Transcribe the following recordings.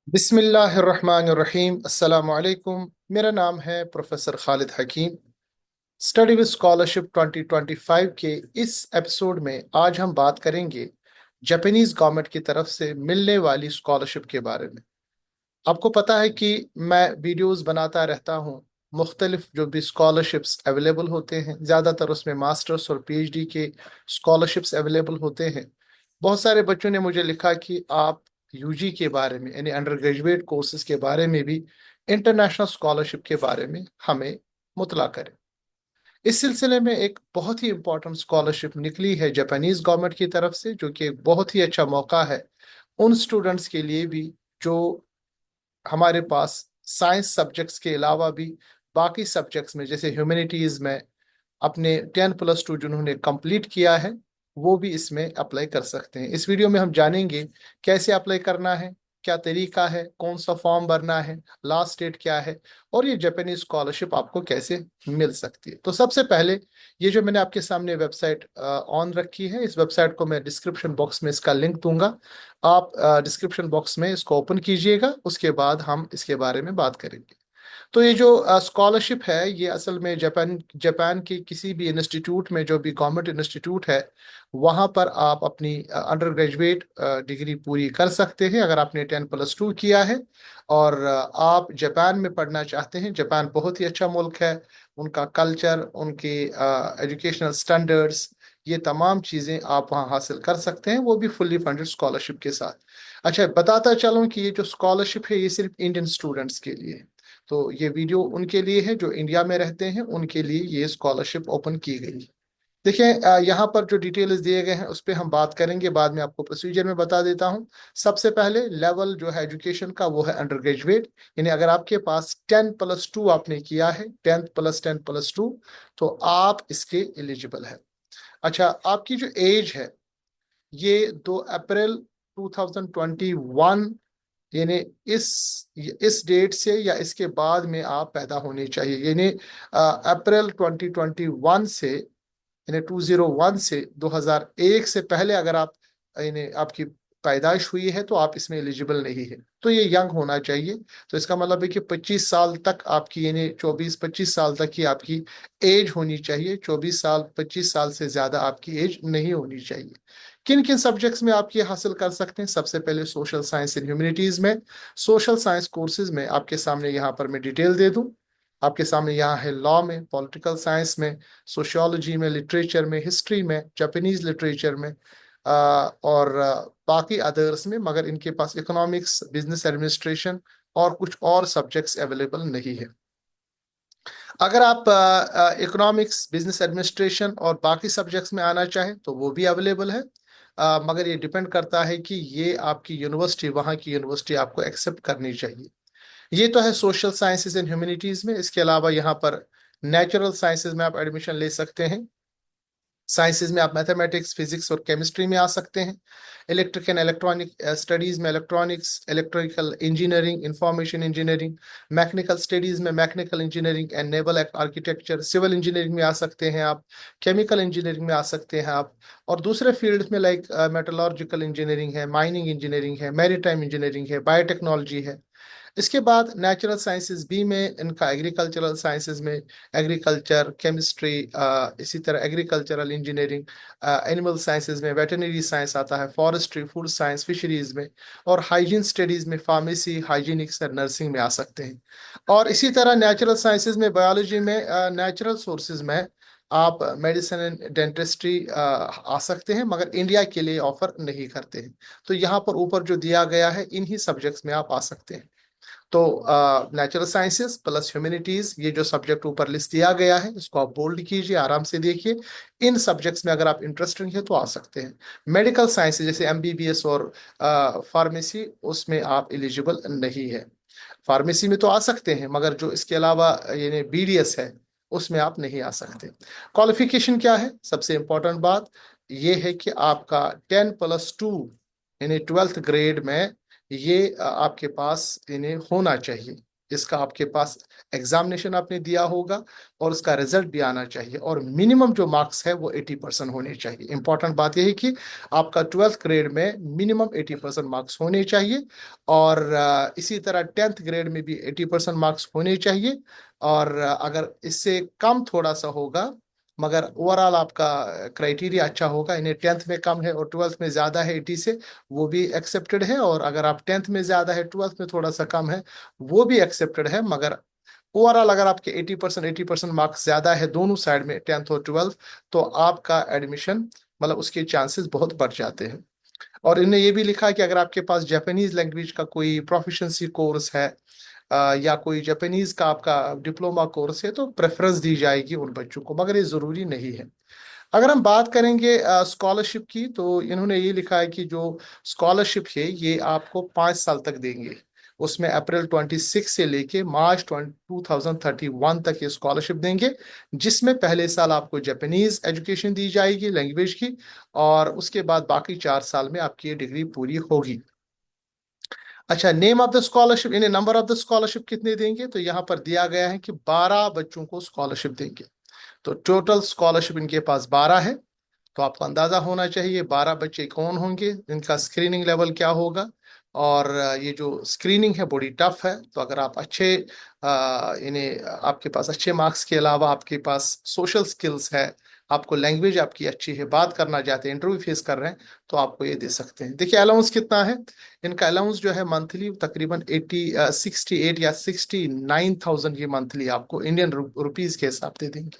बिस्मिल्लाहिर्रहमानिर्रहीम। अस्सलाम वालेकुम। मेरा नाम है professor Khalid Hakim. Study with scholarship 2025 के इस एपिसोड में आज हम बात करेंगे जापानीज गवर्नमेंट की तरफ से मिलने वाली स्कॉलरशिप के बारे में। आपको पता है कि मैं वीडियोस बनाता रहता हूँ। मुख्तलिफ जो भी स्कॉलरशिप्स अवेलेबल होते हैं, ज़्यादातर उसमें मास्टर्स और पीएचडी के स्कॉलरशिप्स अवेलेबल होते हैं। बहुत सारे बच्चों ने मुझे लिखा कि आप यूजी के बारे में यानी अंडर ग्रेजुएट कोर्सेज के बारे में भी इंटरनेशनल स्कॉलरशिप के बारे में हमें मुतला करें। इस सिलसिले में एक बहुत ही इंपॉर्टेंट स्कॉलरशिप निकली है जापानीज गवर्नमेंट की तरफ से, जो कि एक बहुत ही अच्छा मौका है उन स्टूडेंट्स के लिए भी जो हमारे पास साइंस सब्जेक्ट्स के अलावा भी बाकी सब्जेक्ट्स में, जैसे ह्यूमैनिटीज में अपने 10+2 जिन्होंने कंप्लीट किया है, वो भी इसमें अप्लाई कर सकते हैं। इस वीडियो में हम जानेंगे कैसे अप्लाई करना है, क्या तरीका है, कौन सा फॉर्म भरना है, लास्ट डेट क्या है, और ये जापानीज स्कॉलरशिप आपको कैसे मिल सकती है। तो सबसे पहले ये जो मैंने आपके सामने वेबसाइट ऑन रखी है, इस वेबसाइट को मैं डिस्क्रिप्शन बॉक्स में इसका लिंक दूंगा। आप डिस्क्रिप्शन बॉक्स में इसको ओपन कीजिएगा, उसके बाद हम इसके बारे में बात करेंगे। तो ये जो स्कॉलरशिप है, ये असल में जापान जापान के किसी भी इंस्टीट्यूट में, जो भी गवर्नमेंट इंस्टीट्यूट है, वहाँ पर आप अपनी अंडर ग्रेजुएट डिग्री पूरी कर सकते हैं अगर आपने 10+2 किया है और आप जापान में पढ़ना चाहते हैं। जापान बहुत ही अच्छा मुल्क है। उनका कल्चर, उनके एजुकेशनल स्टैंडर्ड्स, ये तमाम चीज़ें आप वहाँ हासिल कर सकते हैं, वो भी फुल्ली फंडेड स्कॉलरशिप के साथ। अच्छा, बताता चलूँ कि ये जो स्कॉलरशिप है ये सिर्फ इंडियन स्टूडेंट्स के लिए है। तो ये वीडियो उनके लिए है जो इंडिया में रहते हैं, उनके लिए ये स्कॉलरशिप ओपन की गई है। देखिए, यहाँ पर जो डिटेल्स दिए गए हैं उस पर हम बात करेंगे, बाद में आपको प्रोसीजर में बता देता हूँ। सबसे पहले लेवल जो है एजुकेशन का, वो है अंडर ग्रेजुएट। यानी अगर आपके पास 10+2 आपने किया है, 10+10+2, तो आप इसके एलिजिबल है। अच्छा, आपकी जो एज है ये 2 अप्रैल 2021, यानी इस इस डेट से या इसके बाद में आप पैदा होने चाहिए। यानी अप्रैल 2021 से, यानी 201 से 2001 से पहले अगर आप, यानी आपकी पैदाइश हुई है, तो आप इसमें एलिजिबल नहीं है। तो ये यंग होना चाहिए। तो इसका मतलब है कि 25 साल तक आपकी, यानी 24-25 साल तक की आपकी एज होनी चाहिए। 24 साल, 25 साल से ज्यादा आपकी एज नहीं होनी चाहिए। किन किन सब्जेक्ट्स में आप ये हासिल कर सकते हैं? सबसे पहले सोशल साइंस एंड ह्यूमैनिटीज में। सोशल साइंस कोर्सेज में आपके सामने यहाँ पर मैं डिटेल दे दूं। आपके सामने यहाँ है लॉ में, पॉलिटिकल साइंस में, सोशियोलॉजी में, लिटरेचर में, हिस्ट्री में, जापानीज लिटरेचर में, और बाकी अदर्स में, मगर इनके पास इकोनॉमिक्स, बिजनेस एडमिनिस्ट्रेशन और कुछ और सब्जेक्ट्स अवेलेबल नहीं है। अगर आप इकोनॉमिक्स, बिजनेस एडमिनिस्ट्रेशन और बाकी सब्जेक्ट्स में आना चाहें तो वो भी अवेलेबल है। मगर ये डिपेंड करता है कि ये आपकी यूनिवर्सिटी, वहाँ की यूनिवर्सिटी आपको एक्सेप्ट करनी चाहिए। ये तो है सोशल साइंसेज एंड ह्यूमैनिटीज में। इसके अलावा यहाँ पर नेचुरल साइंसेज में आप एडमिशन ले सकते हैं। साइंसेज में आप मैथमेटिक्स, फिजिक्स और केमिस्ट्री में आ सकते हैं। इलेक्ट्रिक एंड इलेक्ट्रॉनिक स्टडीज में electronics, electrical engineering, information engineering. Mechanical studies में mechanical engineering and naval architecture. Civil engineering में आ सकते हैं आप। केमिकल इंजीनियरिंग में आ सकते हैं आप। और दूसरे फील्ड में लाइक मेटलर्जिकल इंजीनियरिंग है, माइनिंग इंजीनियरिंग है, मैरीटाइम इंजीनियरिंग है, बायोटेक्नोलॉजी है। इसके बाद नेचुरल साइंसेज बी में इनका एग्रीकल्चरल साइंसेज में एग्रीकल्चर, केमिस्ट्री, इसी तरह एग्रीकल्चरल इंजीनियरिंग, एनिमल साइंसेज में वेटरनरी साइंस आता है, फॉरेस्ट्री, फूड साइंस, फिशरीज में, और हाइजीन स्टडीज में फार्मेसी, हाइजीनिक्स और नर्सिंग में आ सकते हैं। और इसी तरह नेचुरल साइंसेज में, बायोलॉजी में, नेचुरल सोर्सेज में आप मेडिसिन एंड डेंटिस्ट्री आ सकते हैं, मगर इंडिया के लिए ऑफर नहीं करते हैं। तो यहाँ पर ऊपर जो दिया गया है, इन्हीं सब्जेक्ट्स में आप आ सकते हैं। तो नेचुरल साइंसेस प्लस ह्यूमैनिटीज, ये जो सब्जेक्ट ऊपर लिस्ट दिया गया है, इसको आप बोल्ड कीजिए, आराम से देखिए। इन सब्जेक्ट्स में अगर आप इंटरेस्टेड हैं तो आ सकते हैं। मेडिकल साइंस जैसे एमबीबीएस और फार्मेसी, उसमें आप एलिजिबल नहीं है। फार्मेसी में तो आ सकते हैं, मगर जो इसके अलावा यानी बीडीएस है, उसमें आप नहीं आ सकते। क्वालिफिकेशन क्या है? सबसे इंपॉर्टेंट बात ये है कि आपका 10+2 यानी 12th ग्रेड में ये आपके पास यानी होना चाहिए। इसका आपके पास एग्जामिनेशन आपने दिया होगा और उसका रिजल्ट भी आना चाहिए, और मिनिमम जो मार्क्स है वो 80% होने चाहिए। इंपॉर्टेंट बात यह है कि आपका 12th ग्रेड में मिनिमम 80% मार्क्स होने चाहिए, और इसी तरह 10th ग्रेड में भी 80% मार्क्स होने चाहिए। और अगर इससे कम थोड़ा सा होगा, मगर ओवरऑल आपका क्राइटेरिया अच्छा होगा, इन्हें 10th में कम है और 12th में ज्यादा है 80 से, वो भी एक्सेप्टेड है। और अगर आप 10th में ज्यादा है 12th में थोड़ा सा कम है, वो भी एक्सेप्टेड है। मगर ओवरऑल अगर आपके 80% मार्क्स ज्यादा है दोनों साइड में, 10th और 12th, तो आपका एडमिशन मतलब उसके चांसेस बहुत बढ़ जाते हैं। और इन्हें ये भी लिखा है कि अगर आपके पास जापानीज लैंग्वेज का कोई प्रोफिशिएंसी कोर्स है, या कोई जापानीज का आपका डिप्लोमा कोर्स है, तो प्रेफरेंस दी जाएगी उन बच्चों को, मगर ये जरूरी नहीं है। अगर हम बात करेंगे स्कॉलरशिप की, तो इन्होंने ये लिखा है कि जो स्कॉलरशिप है ये आपको 5 साल तक देंगे। उसमें अप्रैल 26 से लेके मार्च 2031 तक ये स्कॉलरशिप देंगे, जिसमें पहले साल आपको जापानीज एजुकेशन दी जाएगी लैंग्वेज की, और उसके बाद बाकी 4 साल में आपकी ये डिग्री पूरी होगी। अच्छा, नेम ऑफ द स्कॉलरशिप, इन्हें नंबर ऑफ द स्कॉलरशिप कितने देंगे, तो यहाँ पर दिया गया है कि 12 बच्चों को स्कॉलरशिप देंगे। तो टोटल स्कॉलरशिप इनके पास 12 है। तो आपको अंदाजा होना चाहिए 12 बच्चे कौन होंगे, इनका स्क्रीनिंग लेवल क्या होगा। और ये जो स्क्रीनिंग है बड़ी टफ है, तो अगर आप अच्छे इन्हें आपके पास अच्छे मार्क्स के अलावा आपके पास सोशल स्किल्स है, आपको लैंग्वेज आपकी अच्छी है, बात करना चाहते हैं, इंटरव्यू फेस कर रहे हैं, तो आपको ये दे सकते हैं। देखिए अलाउंस कितना है। इनका अलाउंस जो है मंथली तकरीबन 68 या 69,000 ये मंथली आपको इंडियन रुपीज के हिसाब से देंगे।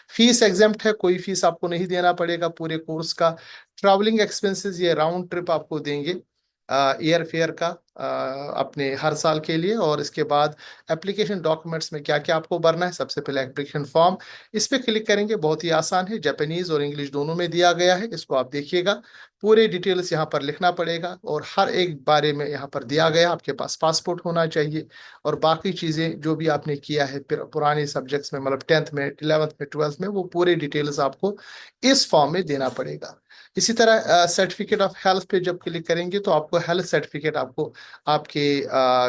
फीस एग्जेम्प्ट है, कोई फीस आपको नहीं देना पड़ेगा पूरे कोर्स का। ट्रैवलिंग एक्सपेंसेस ये राउंड ट्रिप आपको देंगे एयर फेयर का अपने हर साल के लिए। और इसके बाद एप्लीकेशन डॉक्यूमेंट्स में क्या क्या आपको भरना है, सबसे पहले एप्लीकेशन फॉर्म, इस पे क्लिक करेंगे, बहुत ही आसान है, जापानीज और इंग्लिश दोनों में दिया गया है, इसको आप देखिएगा। पूरे डिटेल्स यहाँ पर लिखना पड़ेगा, और हर एक बारे में यहाँ पर दिया गया, आपके पास पासपोर्ट होना चाहिए, और बाकी चीज़ें जो भी आपने किया है पुराने सब्जेक्ट्स में, मतलब 10th में, 11th में, 12th में, वो पूरे डिटेल्स आपको इस फॉर्म में देना पड़ेगा। इसी तरह सर्टिफिकेट ऑफ हेल्थ पे जब क्लिक करेंगे, तो आपको हेल्थ सर्टिफिकेट आपको आपके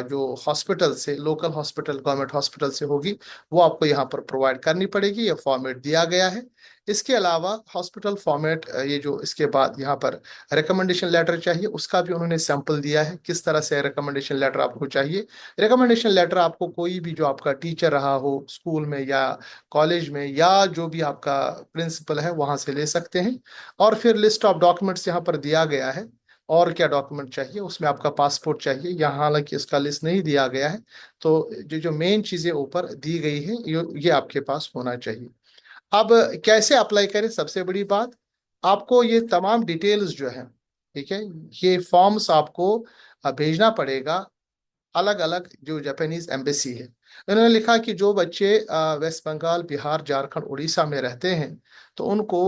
जो हॉस्पिटल से, लोकल हॉस्पिटल, गवर्नमेंट हॉस्पिटल से होगी, वो आपको यहाँ पर प्रोवाइड करनी पड़ेगी। ये फॉर्मेट दिया गया है। इसके अलावा हॉस्पिटल फॉर्मेट, ये जो इसके बाद यहाँ पर रिकमेंडेशन लेटर चाहिए, उसका भी उन्होंने सैंपल दिया है, किस तरह से रिकमेंडेशन लेटर आपको चाहिए। रिकमेंडेशन लेटर आपको कोई भी जो आपका टीचर रहा हो स्कूल में या कॉलेज में, या जो भी आपका प्रिंसिपल है वहां से ले सकते हैं। और फिर लिस्ट ऑफ डॉक्यूमेंट्स यहाँ पर दिया गया है, और क्या डॉक्यूमेंट चाहिए, उसमें आपका पासपोर्ट चाहिए, यहाँ हालांकि इसका लिस्ट नहीं दिया गया है। तो जो जो मेन चीजें ऊपर दी गई है ये आपके पास होना चाहिए। अब कैसे अप्लाई करें, सबसे बड़ी बात, आपको ये तमाम डिटेल्स जो है, ठीक है, ये फॉर्म्स आपको भेजना पड़ेगा अलग अलग जो जापानीज एम्बेसी है। उन्होंने लिखा कि जो बच्चे वेस्ट बंगाल, बिहार, झारखंड, उड़ीसा में रहते हैं, तो उनको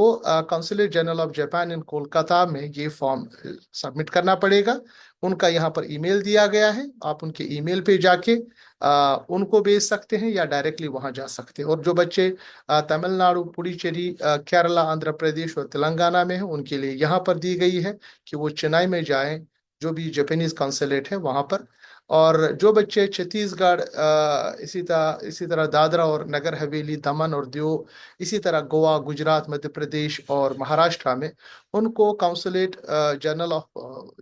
कॉन्सुलेट जनरल ऑफ जापान इन कोलकाता में ये फॉर्म सबमिट करना पड़ेगा। उनका यहाँ पर ईमेल दिया गया है, आप उनके ईमेल पे जाके उनको भेज सकते हैं, या डायरेक्टली वहां जा सकते हैं। और जो बच्चे तमिलनाडु, पुडुचेरी, केरला, आंध्र प्रदेश और तेलंगाना में है, उनके लिए यहाँ पर दी गई है कि वो चेन्नई में जाएं, जो भी जापानीज कॉन्सुलेट है वहां पर। और जो बच्चे छत्तीसगढ़, इसी तरह दादरा और नगर हवेली, दमन और दीव, इसी तरह गोवा, गुजरात, मध्य प्रदेश और महाराष्ट्र में, उनको काउंसुलेट जनरल ऑफ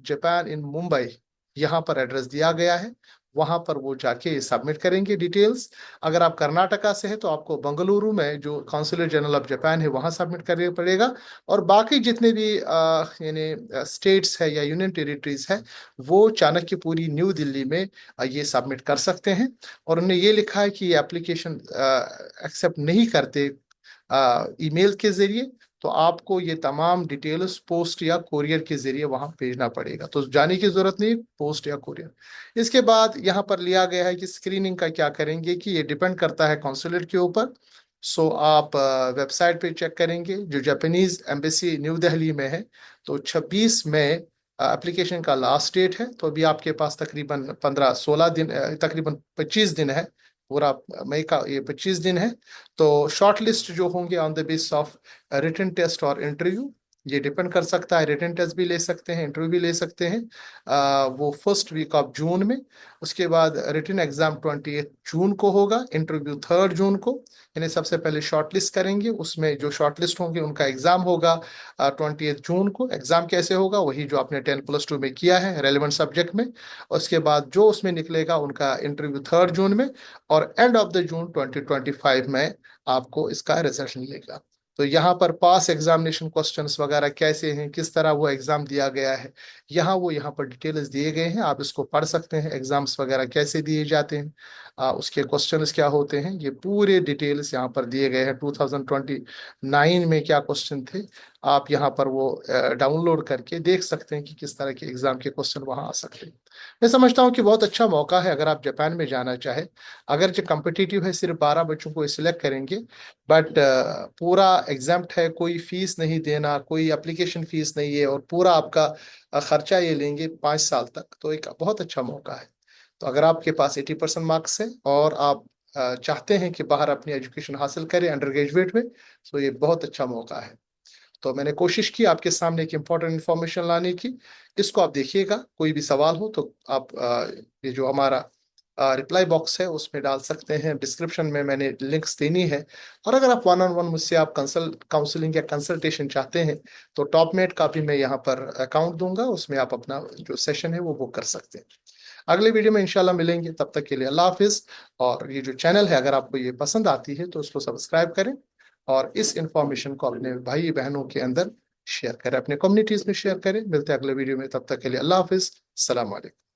जापान इन मुंबई, यहाँ पर एड्रेस दिया गया है, वहां पर वो जाके सबमिट करेंगे डिटेल्स। अगर आप कर्नाटका से है, तो आपको बंगलुरु में जो काउंसुलेट जनरल ऑफ जापान है वहां सबमिट करना पड़ेगा। और बाकी जितने भी यानी स्टेट्स है या यूनियन टेरिटरीज है, वो चाणक्यपुरी, न्यू दिल्ली में ये सबमिट कर सकते हैं। और उन्होंने ये लिखा है कि ये एप्लीकेशन एक्सेप्ट नहीं करते ईमेल के जरिए, तो आपको ये तमाम डिटेल्स पोस्ट या कोरियर के जरिए वहां भेजना पड़ेगा, तो जाने की जरूरत नहीं, पोस्ट या कोरियर। इसके बाद यहाँ पर लिया गया है कि स्क्रीनिंग का क्या करेंगे, कि ये डिपेंड करता है कॉन्सुलेट के ऊपर। सो आप वेबसाइट पे चेक करेंगे, जो जापानीज एम्बेसी न्यू दिल्ली में है, तो 26 मई एप्लीकेशन का लास्ट डेट है। तो अभी आपके पास तकरीबन 15-16 दिन, तकरीबन 25 दिन है, पूरा मई का ये 25 दिन है। तो शॉर्ट लिस्ट जो होंगे on the basis of written test और इंटरव्यू, ये डिपेंड कर सकता है, रिटन टेस्ट भी ले सकते हैं, इंटरव्यू भी ले सकते हैं। वो फर्स्ट वीक ऑफ जून में। उसके बाद रिटन एग्जाम 28 जून को होगा, इंटरव्यू 3 जून को। यानी सबसे पहले शॉर्टलिस्ट करेंगे, उसमें जो शॉर्टलिस्ट होंगे उनका एग्जाम होगा 28 जून को। एग्जाम कैसे होगा? वही जो आपने 10+2 में किया है रेलिवेंट सब्जेक्ट में। उसके बाद जो उसमें निकलेगा उनका इंटरव्यू 3 जून में, और एंड ऑफ द जून 2025 में आपको इसका रिजल्ट मिलेगा। तो यहाँ पर पास एग्जामिनेशन क्वेश्चंस वगैरह कैसे हैं, किस तरह वो एग्जाम दिया गया है, यहाँ पर डिटेल्स दिए गए हैं, आप इसको पढ़ सकते हैं। एग्जाम्स वगैरह कैसे दिए जाते हैं, उसके क्वेश्चंस क्या होते हैं, ये पूरे डिटेल्स यहाँ पर दिए गए हैं। 2029 में क्या क्वेश्चन थे, आप यहाँ पर वो डाउनलोड करके देख सकते हैं कि किस तरह के एग्जाम के क्वेश्चन वहाँ आ सकते हैं। मैं समझता हूँ कि बहुत अच्छा मौका है अगर आप जापान में जाना चाहे। अगर जो कम्पिटिटिव है, सिर्फ 12 बच्चों को सिलेक्ट करेंगे, बट पूरा एग्जाम्प्ट है, कोई फीस नहीं देना, कोई एप्लीकेशन फीस नहीं है, और पूरा आपका खर्चा ये लेंगे 5 साल तक। तो एक बहुत अच्छा मौका है। तो अगर आपके पास 80% मार्क्स है और आप चाहते हैं कि बाहर अपनी एजुकेशन हासिल करें अंडर ग्रेजुएट में, तो ये बहुत अच्छा मौका है। तो मैंने कोशिश की आपके सामने एक इम्पोर्टेंट इन्फॉर्मेशन लाने की। इसको आप देखिएगा, कोई भी सवाल हो तो आप ये जो हमारा रिप्लाई बॉक्स है उसमें डाल सकते हैं, डिस्क्रिप्शन में मैंने लिंक्स देनी है। और अगर आप 1-on-1 मुझसे आप काउंसलिंग या कंसल्टेशन चाहते हैं, तो टॉपमेट का भी मैं यहाँ पर अकाउंट दूंगा, उसमें आप अपना जो सेशन है वो बुक कर सकते हैं। अगले वीडियो में इंशाल्लाह मिलेंगे, तब तक के लिए अल्लाह हाफिज। और ये जो चैनल है, अगर आपको ये पसंद आती है तो उसको सब्सक्राइब करें, और इस इंफॉर्मेशन को अपने भाई बहनों के अंदर शेयर करें, अपने कम्युनिटीज में शेयर करें। मिलते हैं अगले वीडियो में, तब तक के लिए अल्लाह हाफिज, सलाम अलैकुम।